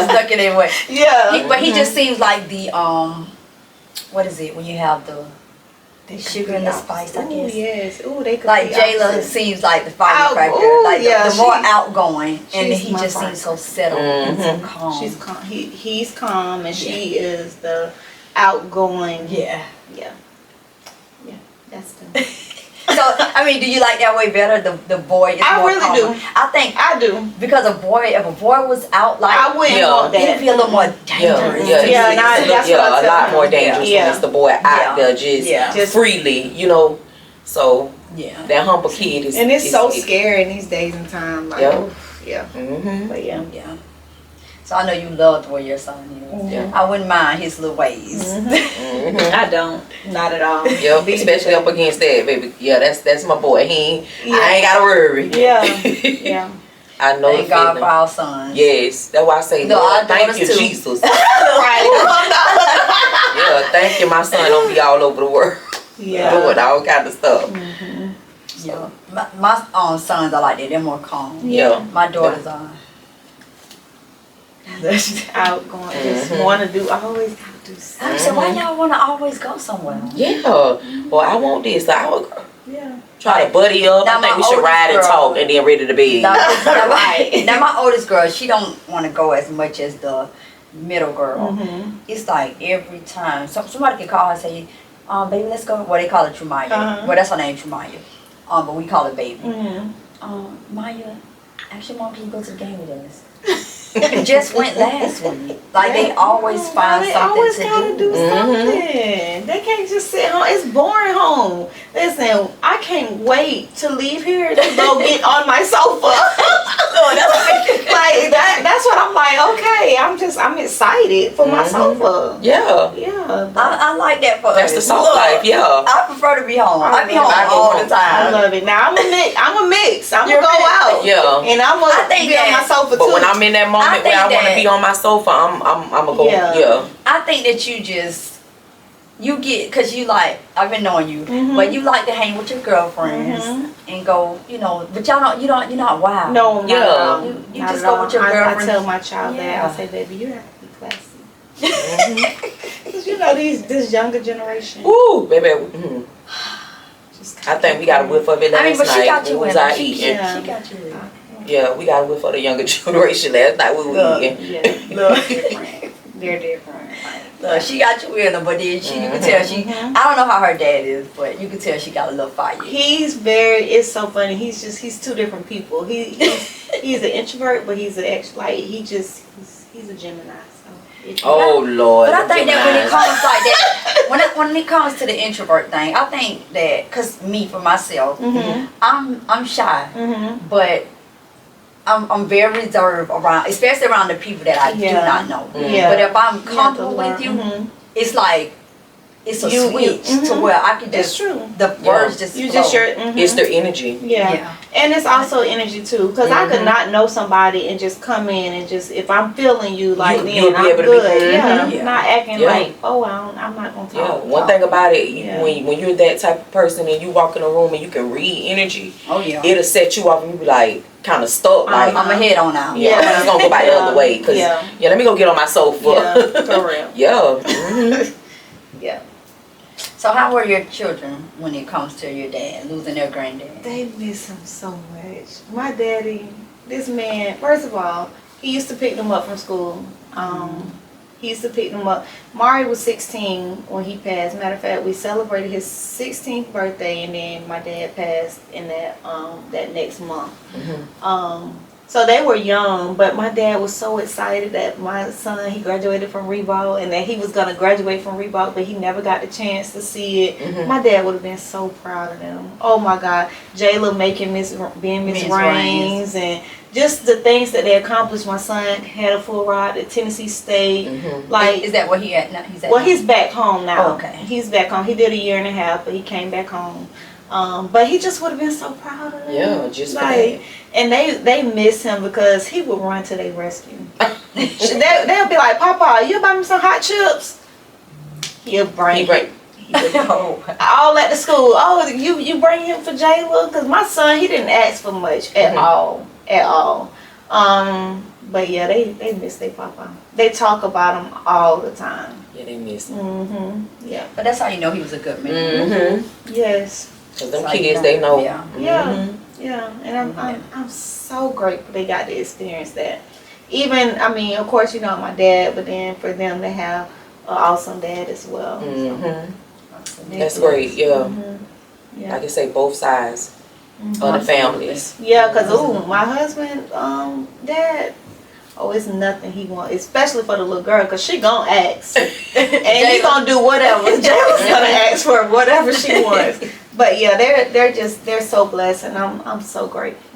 Stuck in their way. Yeah. But he just seems like the, what is it, when you have the sugar and the spice, I guess. Yes. Ooh, they could like Jayla seems like the firecracker, the more outgoing, and he just seems so settled and so calm. She's calm. He's calm, and she is the outgoing. Yeah. That's the. So, I mean, do you like that way better? The boy is I more really calmer? do. I think I do. Because if a boy was out, like, I wouldn't want that. He'd be a little more dangerous. A lot more dangerous when it's the boy out there just freely, So that humble kid is, and it's so scary in these days and time. Like, But So I know you love the way your son is. Yeah. I wouldn't mind his little ways. I don't. Not at all. Yep, especially up against that, baby. Yeah, that's my boy. I ain't gotta worry. Yeah. Yeah. I know. Thank God for our sons. Yes, that's why I say, Lord, thank you, Jesus. Right. Yeah, thank you. My son don't be all over the world. Yeah. Doing all kind of stuff. So. Yeah. My sons are like that. They're more calm. Yeah. My daughters are. Outgoing, just want to do, always got to do something. I said, why y'all want to always go somewhere? Yeah. Well, I want this. I would try to buddy up. Now I think we should ride and talk and then ready to bed. Now my oldest girl, she don't want to go as much as the middle girl. It's like every time somebody can call her and say, baby, let's go. Well, they call her Trumaya. Well, that's her name, Trumaya. But we call her baby. Maya, actually, Mom, can you go to the game with us? Just went last week. Like they always find something to do. They always gotta do something. They can't just sit home. It's boring home. Listen, I can't wait to leave here to go get on my sofa. Like that's what I'm like. Okay, I'm excited for my sofa. Yeah. Yeah. I like that for that's the soft life. Yeah. I prefer to be home. I be home all the time. I love it. Now I'm a mix. I'm gonna go out. Yeah. And I'm gonna be on my sofa too. But when I'm in that moment where I want to be on my sofa, I'm gonna go. Yeah. I think that you get, cause you like, I've been knowing you, but you like to hang with your girlfriends and go, but you're not wild. No, yeah. You just go with your girlfriends. I tell my child that, I say, baby, you have to be classy. Cause this younger generation. Ooh, baby. I think we got a whiff of it last night. She got you in. She got you in. Yeah, we got a whiff of the younger generation last night. We were eating. Yeah, they're different. Look, she got you in her, but then you can tell I don't know how her dad is, but you can tell she got a little fire. It's so funny. He's two different people. He's an introvert, but he's he's a Gemini. Oh Lord! But I think that when it comes like that, when it comes to the introvert thing, I think that cause me for myself, I'm shy, but I'm very reserved around, especially around the people that I do not know. But if I'm comfortable with you, it's like it's a switch to where I can just the words just flow. It's their energy. Yeah. And it's also energy too, because I could not know somebody and just come in and just, if I'm feeling you like then I'm good. Not acting like, oh, I'm not gonna talk. Yeah. One thing about it, when you're that type of person and you walk in a room and you can read energy, it'll set you off and you be like kind of stuck. Like I'm a head on now. I'm just gonna go by the other way because let me go get on my sofa. For real. Yeah. So how were your children when it comes to your dad losing their granddad? They miss him so much. My daddy, this man, first of all, he used to pick them up from school. He used to pick them up. Mari was 16 when he passed. Matter of fact, we celebrated his 16th birthday, and then my dad passed in that next month. So they were young, but my dad was so excited that my son, he graduated from Reebok and that he was going to graduate from Reebok, but he never got the chance to see it. My dad would have been so proud of them. Oh my God. Jayla making Miss Raines and just the things that they accomplished. My son had a full ride at Tennessee State. Like, is that where he at now? He's back home now. Oh, okay. He's back home. He did 1.5 years, but he came back home. But he just would have been so proud of them. Yeah, just like, and they miss him because he would run to their rescue. They'll be like, Papa, you buy me some hot chips? He'll bring all at the school. Oh, you bring him for Jayla? Because my son, he didn't ask for much at all. But yeah, they miss their Papa. They talk about him all the time. Yeah, they miss him. Yeah. But that's how you know he was a good man. Yes. Because them kids, they know. Yeah, and I'm so grateful they got to experience that. Even, I mean, of course, my dad, but then for them to have an awesome dad as well. So, that's great, yeah. I can say both sides of the families. Yeah, because, my husband, dad, it's nothing he wants, especially for the little girl, because she gonna ask. And he gonna do whatever. Jayla's gonna ask for whatever she wants. But yeah, they're so blessed, and I'm so grateful.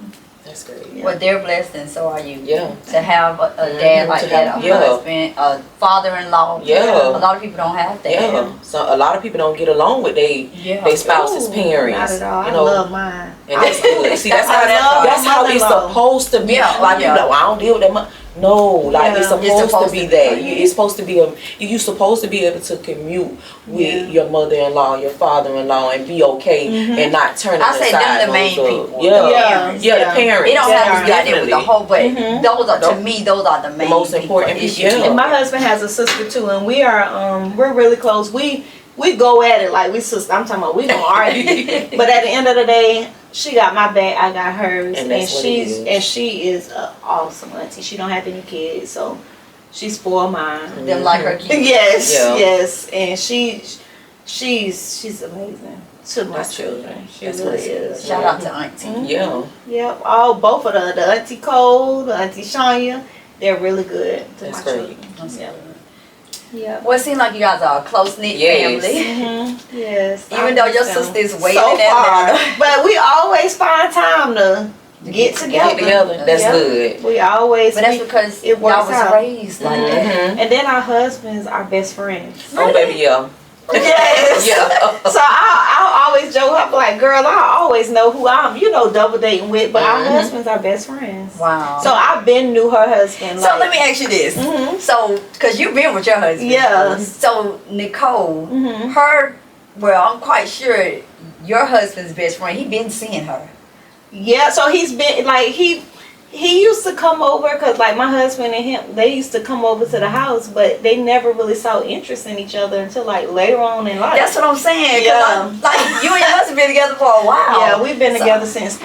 That's great. Yeah. Well, they're blessed, and so are you. Yeah. To have a dad like that, a husband, a father-in-law. Yeah. A lot of people don't have that. Yeah. So a lot of people don't get along with they spouse's parents. Not at all. You know, I love mine. And that's good. See, that's how it's supposed to be. Like you know, I don't deal with that. No, like it's supposed to be that. It's supposed to be you're supposed to be able to commute with your mother-in-law, your father-in-law, and be okay and not turn on the side. I say them the main people. Yeah, the parents. It don't have to be like that with the whole, but those are to me those are the main, the most important issues. And my husband has a sister too, and we are we're really close. We go at it like we sister. I'm talking about we gonna argue, but at the end of the day, she got my back, I got hers, and she is an awesome auntie. She don't have any kids, so she spoiled mine. Them like her kids. Yes, and she's amazing to my children. She really is. Shout out to auntie. Yep. Both of them, the auntie Cole, the auntie Shania, they're really good to my children. Yeah. Well, it seems like you guys are a close-knit family. Yes. Even though your sister is way so far. But we always find time to get together. That's good. We always. But that's because y'all was raised like that. And then our husbands are best friends. Oh, baby, Yes. So I always joke up like, girl, I always know who I'm, double dating with, but our husbands are best friends. Wow. So I've been knew her husband. So let me ask you this. So, because you've been with your husband. Yeah. So Nicole, I'm quite sure your husband's best friend, he been seeing her. Yeah, so he's been, like, he used to come over because, like, my husband and him, they used to come over to the house, but they never really saw interest in each other until, like, later on in life. That's what I'm saying. Yeah. Like, you and your husband been together for a while. Yeah, we've been together since,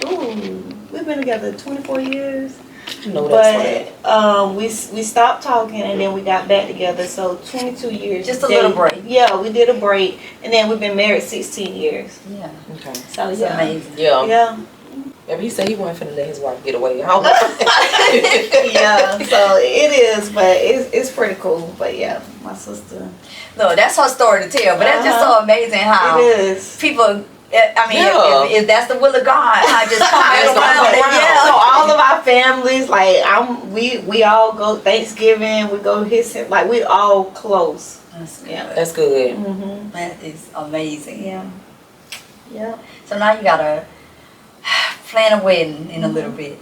we've been together 24 years. No, that's but we stopped talking and then we got back together. So 22 years. Just a little break. Yeah, we did a break, and then we've been married 16 years. Yeah. Okay. So it's amazing. Yeah. Yeah, he said he wasn't finna let his wife get away. Yeah, so it is, but it's pretty cool. But yeah, my sister. No, that's her story to tell. But that's just so amazing how it is. People. I mean, if that's the will of God, I just come around. So all of our families, like we all go Thanksgiving. We go like we all close. That's good. Yeah, that's good. That is amazing. Yeah. So now you gotta plan a wedding in a little bit.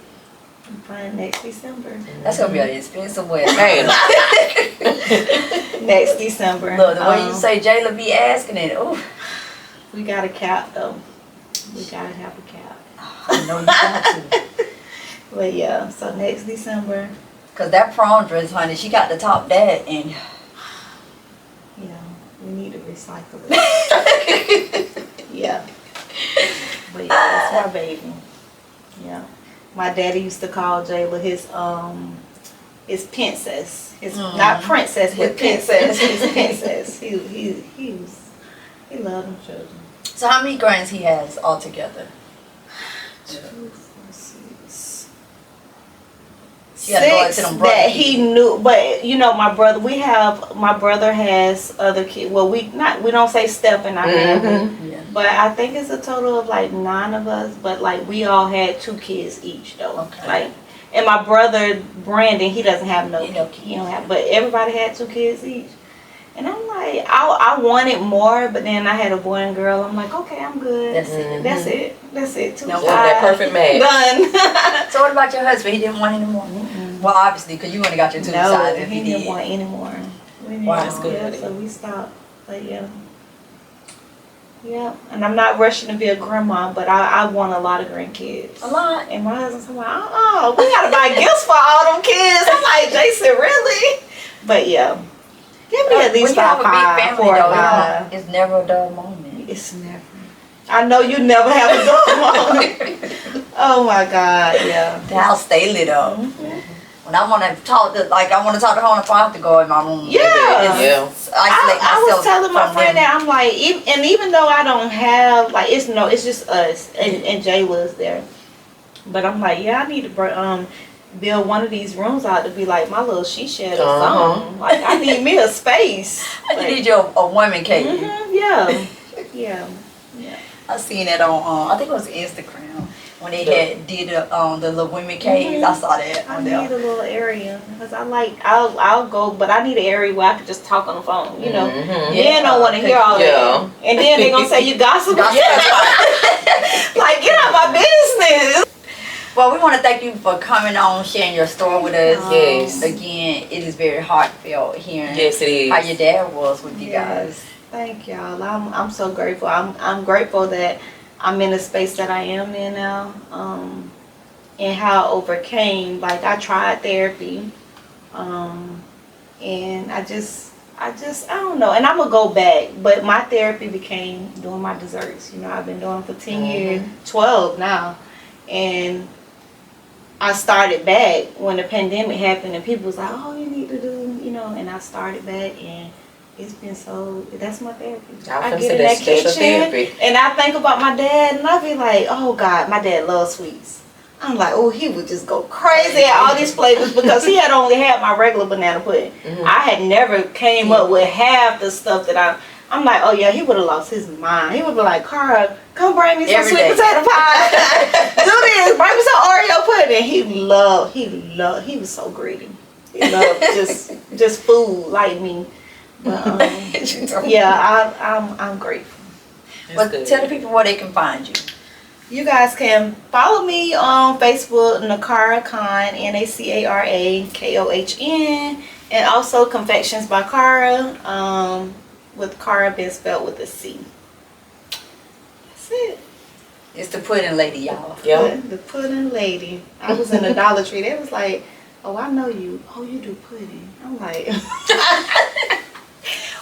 I'm planning next December. That's gonna be an expensive wedding. Next December. Look, the way you say Jayla be asking it. Ooh. We got a cap though. We gotta have a cap. I know you got to. But yeah, so next December. Cause that prom dress, honey, she got to top that, and yeah, we need to recycle it. Yeah. But yeah, that's my baby. Yeah. My daddy used to call Jayla his princess. His not princess, but princess. His princess. He loved them children. So how many grands he has altogether? 2, 4, 6. Six that he knew, but my brother has other kids. Well, we don't say step in our family, but I think it's a total of like 9 of us. But like we all had 2 kids each though. Okay. Like, and my brother Brandon, he doesn't have he don't have, but everybody had 2 kids each. And I'm like, I wanted more, but then I had a boy and girl. I'm like, okay, I'm good. That's it. 2 sides. That perfect match. Done. So what about your husband? He didn't want any more? Well, obviously, because you only got your 2 sides. No, he didn't want any more. Wow, that's good. Yeah, so we stopped. But yeah. Yeah, and I'm not rushing to be a grandma, but I want a lot of grandkids. A lot. And my husband's like, we gotta buy gifts for all them kids. I'm like, Jason, really? But yeah. Give me at least 5, 4 or 5. It's never a dull moment. It's never. I know you never have a dull moment. Oh my God, yeah. The house stay lit up. When I want to talk to, I want to talk to her before I have to go in my room. Yeah. I was telling my friend that I'm like, even though I don't have it's just us and Jayla's there, but I'm like, I need to build one of these rooms out to be like my little she shed or something. Like I need me a space. I need you a woman cave. Yeah. I seen it on I think it was Instagram. when they did the little women caves. I saw that I on need there. a little area because I'll go, but I need an area where I can just talk on the phone. You know, men don't want to hear all that, and then they gonna say you gossip. Like, get out my business. Well, we want to thank you for coming on, sharing your story with us. Yes. Again, it is very heartfelt hearing Yes, it is. how your dad was with you guys. Thank y'all. I'm so grateful. I'm grateful that I'm in the space that I am in now. And how I overcame. Like, I tried therapy. And I don't know. And I'm gonna go back. But my therapy became doing my desserts. You know, I've been doing them for 10 years, 12 now. And I started back when the pandemic happened and people was like, oh, you need to do, you know, and I started back and it's been so, that's my therapy. I get in that kitchen and I think about my dad and I be like, oh God, my dad loves sweets. I'm like, oh, he would just go crazy at all these flavors because he had only had my regular banana pudding. I had never came up with half the stuff that I'm like, oh yeah, he would have lost his mind. He would be like, Cara, come bring me some sweet potato pie. Do this, bring me some Oreo pudding. He was so greedy. He loved just food like me. But yeah, I'm grateful. But tell the people where they can find you. You guys can follow me on Facebook, Nakara Khan, NACARAKOHN, and also Confections by Cara, with Cara being spelled with a C. That's it. It's the pudding lady, y'all. Yeah, the pudding lady. I was in the Dollar Tree. They was like, oh, I know you. Oh, you do pudding. I'm like.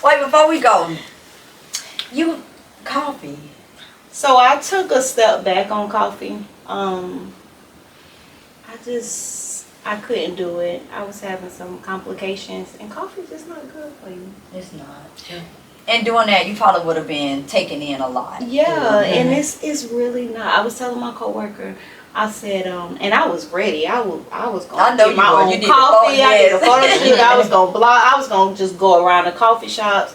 Wait, before we go, coffee. So I took a step back on coffee. I couldn't do it. I was having some complications, and coffee's just not good for you. It's not. Yeah. And doing that, you probably would have been taking in a lot. Yeah, and it's really not. I was telling my coworker, I said, and I was ready. I was going to get my own coffee. I did a photo shoot. I was going to blog. I was going to just go around the coffee shops.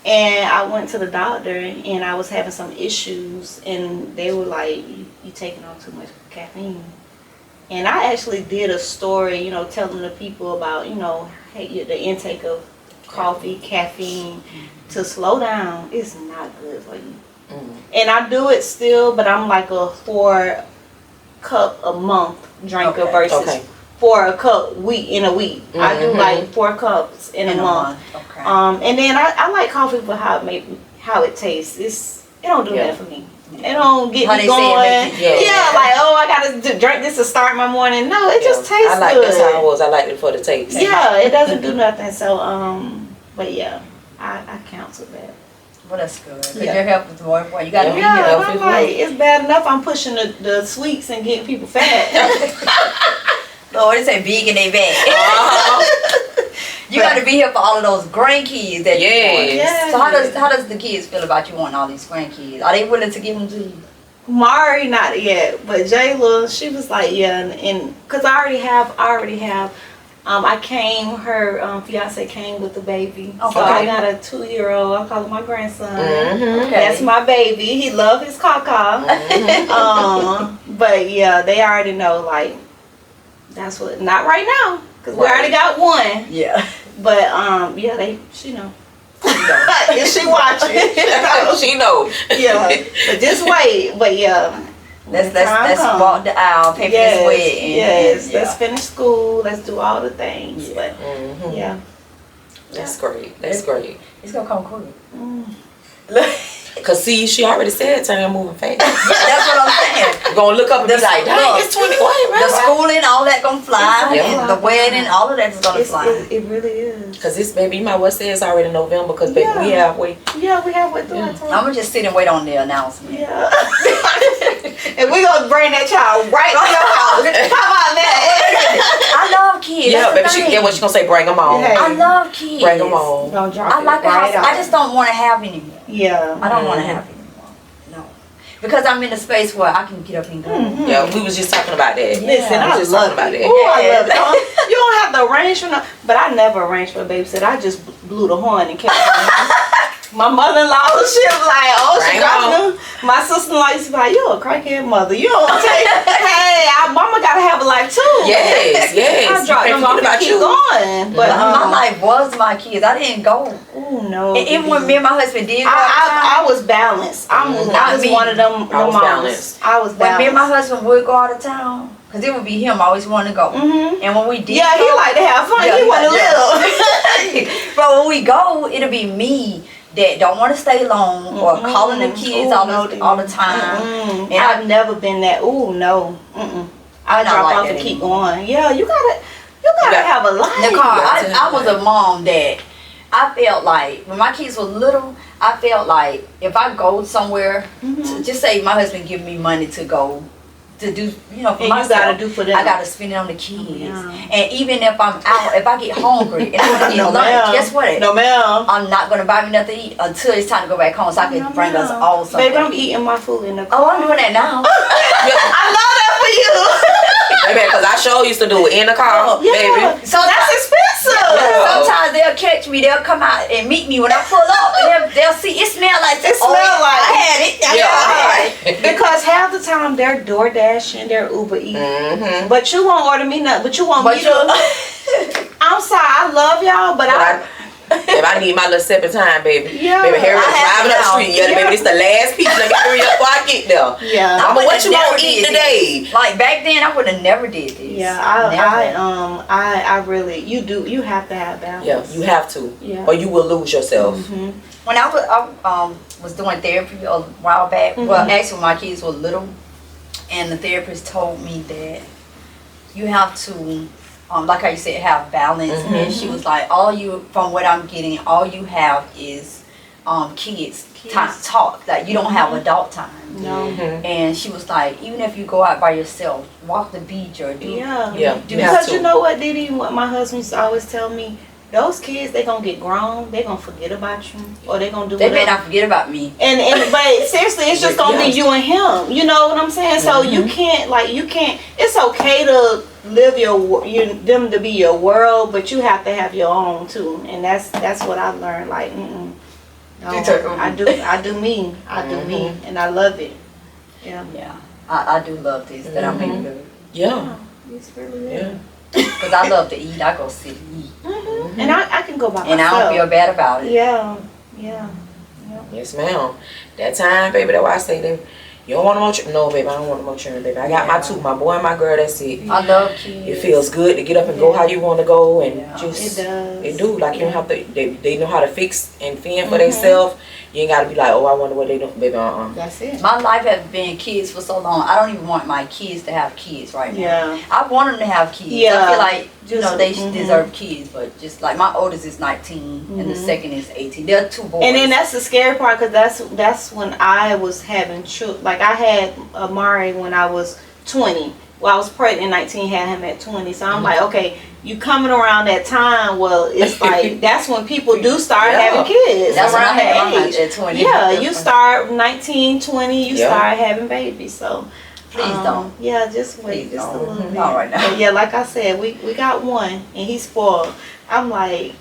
And I went to the doctor, and I was having some issues, and they were like, you taking on too much caffeine. And I actually did a story, you know, telling the people about, you know, the intake of coffee, caffeine, to slow down. It's not good for you. And I do it still, but I'm like a 4-cup a month drinker versus 4 cup in a week. I do like 4 cups in a month. Okay. And then I like coffee for how it tastes. It don't do that for me. It don't get me going. Like, oh, I gotta drink this to start my morning. No, it just tastes good. That's how I was. I like it for the taste. Yeah, it doesn't do nothing. So, but yeah, I counseled that. Well, that's good. Because your health is more important. You gotta be healthy. I'm like, it's bad enough I'm pushing the sweets and getting people fat. Lord, it's a big in their bag. You got to be here for all of those grandkids that you want. Yes. So how does the kids feel about you wanting all these grandkids? Are they willing to give them to you? Mari not yet, but Jayla, she was like, yeah, and because I already have. I came. Her fiance came with the baby, so I got a 2-year-old. I call him my grandson. That's my baby. He love his caca. But yeah, they already know like. That's what, not right now, because we already got one. Yeah. But, she know. Is she watching? She know. Yeah. But just wait. But yeah. Let's walk the aisle, pay for this wedding. Yes. Let's finish school. Let's do all the things. But, yeah. That's great. That's great. It's going to come quick. Cause see, she already said time moving fast. Yeah, that's what I'm saying. Gonna look up and be like, dang, it's 20. The schooling, all that gonna fly. And the wedding, all of that is gonna fly. It really is. Cause this baby, you might well say it's already November. Cause baby, we halfway. Yeah, we halfway through our time. I'm gonna just sit and wait on the announcement. Yeah. And we gonna bring that child right to your house. How about that? I love kids. Yeah, baby, she get what she gonna say. Bring them on. Hey, I love kids. Bring them on. Don't drop I like it right I just don't want to have any more. Yeah. I don't want to have any more. No. Because I'm in a space where I can get up and go. Yeah, we was just talking about that. Listen, I just love about that. Oh, I love it. You don't have to arrange for no, but I never arranged for a babysitter. I just blew the horn and kept My mother-in-law, she was like, oh, she Right got me. My sister-in-law used to be like, you a crackhead mother. You don't take, hey, our mama got to have a life too. Yes. I dropped them off and keep going. But my life was my kids. I didn't go. Oh, no. And even when me and my husband did go I was balanced. I was one of them I was moms. balanced. I was balanced. When me and my husband would go out of town, because it would be him, I always wanted to go. And when we did he like to have fun. He want to live. But when we go, it'll be me that don't want to stay long or calling the kids all the time. And I've never been that. Ooh, no. I drop like off and keep going. Yeah, you gotta have a life. Nicole, I was a mom that I felt like when my kids were little, I felt like if I go somewhere, just say my husband give me money to go to do, for myself, you gotta do for them. I gotta spend it on the kids. And even if I'm out, if I get hungry and I want to get lunch, guess what? No, ma'am. I'm not gonna buy me nothing to eat until it's time to go back home, so I can bring us all something. Baby, I'm eating my food in the car. Oh, I'm doing that now. I love that for you. Baby, because I sure used to do it in the car, baby. So that's expensive. Sometimes they'll catch me, they'll come out and meet me when I pull up, and they'll see it smell like this. I had it. I had it. Because half the time they're DoorDash and they're Uber Eats. But you won't order me nothing. But you want me to. I'm sorry, I love y'all, but if I need my little separate time, baby. Yeah. Baby, hurry up, driving up the street. Yeah, baby, this the last piece. Let me hurry up before I get there. Yeah. Mama, what you gonna eat today? Like back then, I would have never did this. Yeah, I really, you have to have balance. Yeah, you have to. Yeah. Or you will lose yourself. When I was doing therapy a while back, well, actually when my kids were little, and the therapist told me that you have to, like how you said, have balance. And she was like, from what I'm getting, all you have is kids time to talk. Like you don't have adult time. No. And she was like, even if you go out by yourself, walk the beach or do. Because you know what, DeeDee, what my husband used to always tell me, those kids, they gonna get grown, they gonna forget about you, or they gonna do whatever. They may not forget about me. But seriously, it's just gonna be you and him. You know what I'm saying? So you can't, it's okay to live them to be your world, but you have to have your own too. And that's what I've learned. Like, no, I do me, and I love it. Yeah. I do love this that I'm making good. Yeah. It's really good. Because I love to eat. I go sit and eat. And I can go by myself. And I don't feel bad about it. Yeah. Yes, ma'am. That time, baby, that's why I say that. You don't want no more children? No, baby, I don't want no more children, baby. I got my two, my boy and my girl, that's it. I love kids. It feels good to get up and go how you want to go and just... It does. It do. Like, you don't have to... They know how to fix and fend for themselves. You ain't got to be like, oh, I wonder what they do. Baby, That's it. My life has been kids for so long. I don't even want my kids to have kids right now. Yeah. I want them to have kids. Yeah. I feel like, they deserve kids. But just like my oldest is 19 and the second is 18. They're two boys. And then that's the scary part, because that's when I was having children. Like I had Amari when I was 20. Well, I was pregnant in 19, had him at 20. So I'm like, okay, you coming around that time, well, it's like, that's when people do start having kids. That's when I had that mine at 20. Yeah, you start 19, 20, you start having babies. So please don't. Yeah, just wait Please just don't. a little bit. Not right now. But yeah, like I said, we got one, and he's spoiled. I'm like,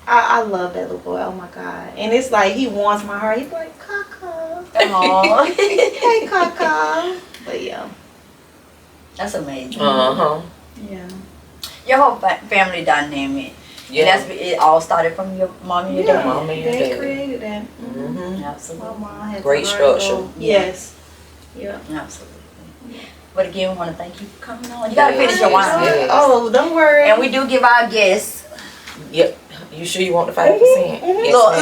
I love that little boy. Oh my God. And it's like, he wants my heart. He's like, Kaka. Aww. Hey, Kaka. But yeah. That's amazing. Yeah. Your whole family dynamic. Yeah. It all started from your mom and your dad. Mom and your They dad. created that. Absolutely. My mom had Great structure. Yes. Yeah. Absolutely. But again, we want to thank you for coming on. You got to finish your wine. Yes. Oh, don't worry. And we do give our guests. Yep. You sure you want the 5%? Yes, Look.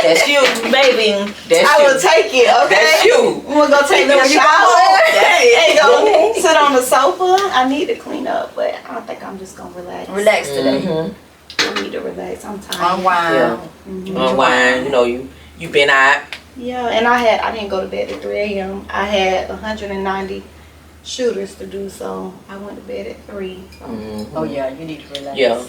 that's you. Baby, That's I you. will take it, okay? That's you. We're going to take me a shower. Hey, go sit on the sofa. I need to clean up, but I don't think I'm just going to relax. Relax today. I need to relax. I'm tired. Unwind. Unwind. You know, you been out. Yeah, and I didn't go to bed at 3 a.m. I had 190 shooters to do, so I went to bed at 3. So. Oh yeah, you need to relax. Yeah.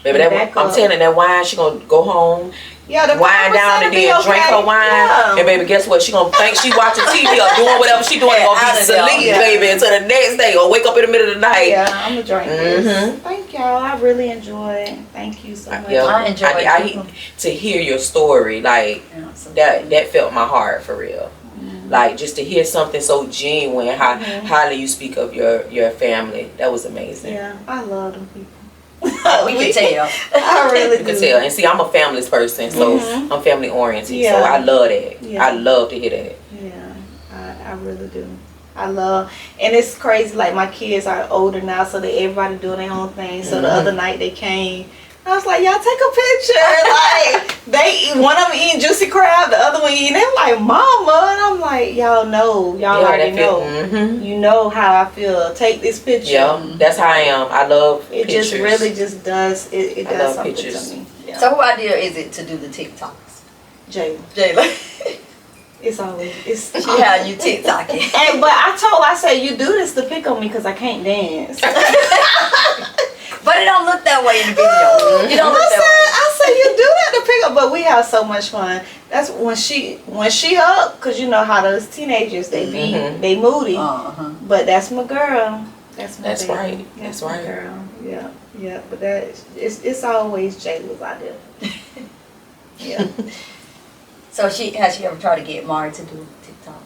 Baby, I'm telling that wine, she gonna go home. Yeah, the wine down and then drink her wine. Yeah. And baby, guess what? She gonna think she watching TV or doing whatever she doing. Gonna be asleep, baby, until the next day or wake up in the middle of the night. Yeah, I'm gonna drink this. Thank y'all. I really enjoyed it. Thank you so much. I enjoyed it. To hear your story, like that felt my heart for real. Like just to hear something so genuine, how do you speak of your family? That was amazing. Yeah, I love them people. We can tell. I really do. You can tell. And see, I'm a family's person, so I'm family oriented. Yeah. So I love that. Yeah. I love to hear that. Yeah, I really do. I love, and it's crazy. Like my kids are older now, so everybody doing their own thing. So the other night they came. I was like, y'all take a picture. Like one of them eating juicy crab, the other one eating. They're like, Mama, and I'm like, y'all know, y'all already know. You know how I feel. Take this picture. Yeah, that's how I am. I love it. Pictures. Just really just does it does something pictures. to me. Yeah. So who idea is it to do the TikToks? Jayla. It's always she had you TikToking. And but I said you do this to pick on me because I can't dance. But it don't look that way in the video. You don't look that way. I said you do that to pick up, but we have so much fun. That's when she up, cause you know how those teenagers they be, they moody. But that's my girl. That's my baby. Right. That's right, girl. Yeah. But it's always Jayla's idea. Yeah. So has she ever tried to get Mari to do TikTok?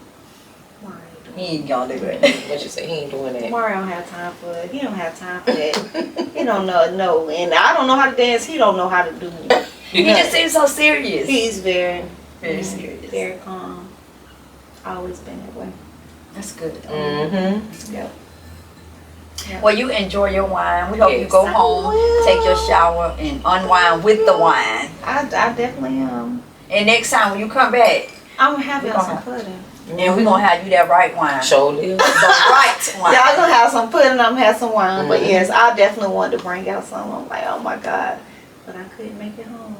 He ain't gonna do it. What you say? He ain't doing that. Mari don't have time for it. He don't have time for that. He don't know. No, and I don't know how to dance. He don't know how to do it. He just seems so serious. He's very serious. Very calm. Always been that way. That's good. Yep. Well, you enjoy your wine. We hope you go home, take your shower, and unwind with the wine. I definitely am. And next time when you come back, I'm gonna have y'all some pudding. And we're gonna have you that right wine. Surely. The right wine. Y'all gonna have some pudding, I'm gonna have some wine. But yes, I definitely wanted to bring out some. I'm like, oh my God. But I couldn't make it home.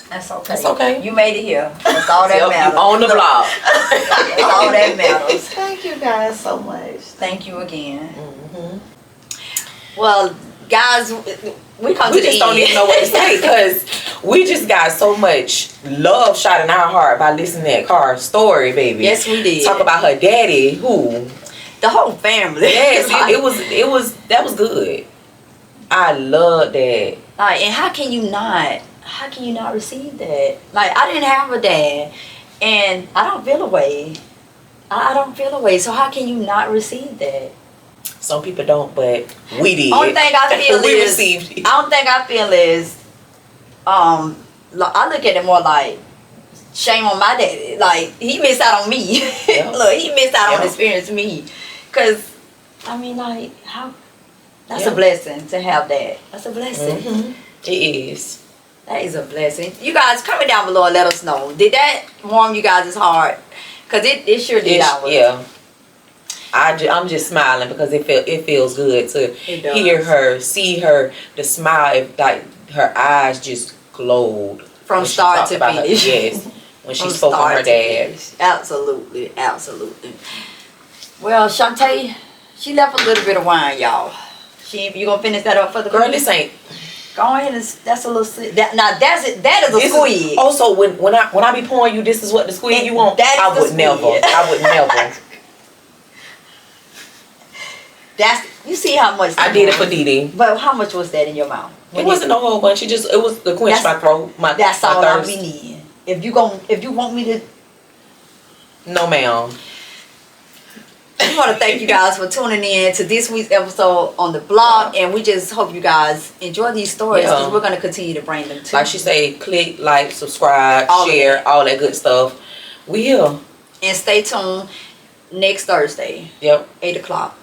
That's okay. That's okay. You made it here. That's all that matters. You on the block. That's all that matters. Thank you guys so much. Thank you again. Well, guys, we just don't even know what to say because we just got so much love shot in our heart by listening to that Car's story, baby. Yes, we did. Talk about her daddy, who the whole family. Yes, that was good. I love that. And how can you not receive that? Like, I didn't have a dad, and I don't feel a way. I don't feel a way. So how can you not receive that? Some people don't, but we did. Only thing I feel we is received it. I don't think I feel is I look at it more like shame on my daddy. Like, he missed out on me. Yep. Look, he missed out on experiencing me. Cause I mean, like, how that's a blessing to have that. That's a blessing. It is. That is a blessing. You guys, comment down below and let us know. Did that warm you guys' heart? Cause it sure did ours. Yeah. I'm just smiling because it feels good to hear her, see her, the smile, like her eyes just glowed from start to finish. Yes, when she spoke on her dad. Absolutely. Well, Chanta, she left a little bit of wine, y'all. You gonna finish that up for the girl? This ain't. Go ahead and that's a little. That is a squeeze. Also, when I be pouring you, this is what the squeeze you want. I would never. You see how much I did it for DeeDee. But how much was that in your mouth? It wasn't a whole bunch. It was to quench my throat. That's all my I be needing. If you want me to. No, ma'am. I want to thank you guys for tuning in to this week's episode on the blog, and we just hope you guys enjoy these stories because we're going to continue to bring them to you. Like she say, click, like, subscribe, share, all that good stuff. We here. And stay tuned next Thursday. Yep. 8 o'clock.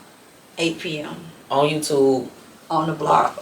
8 p.m. On YouTube. On the blog.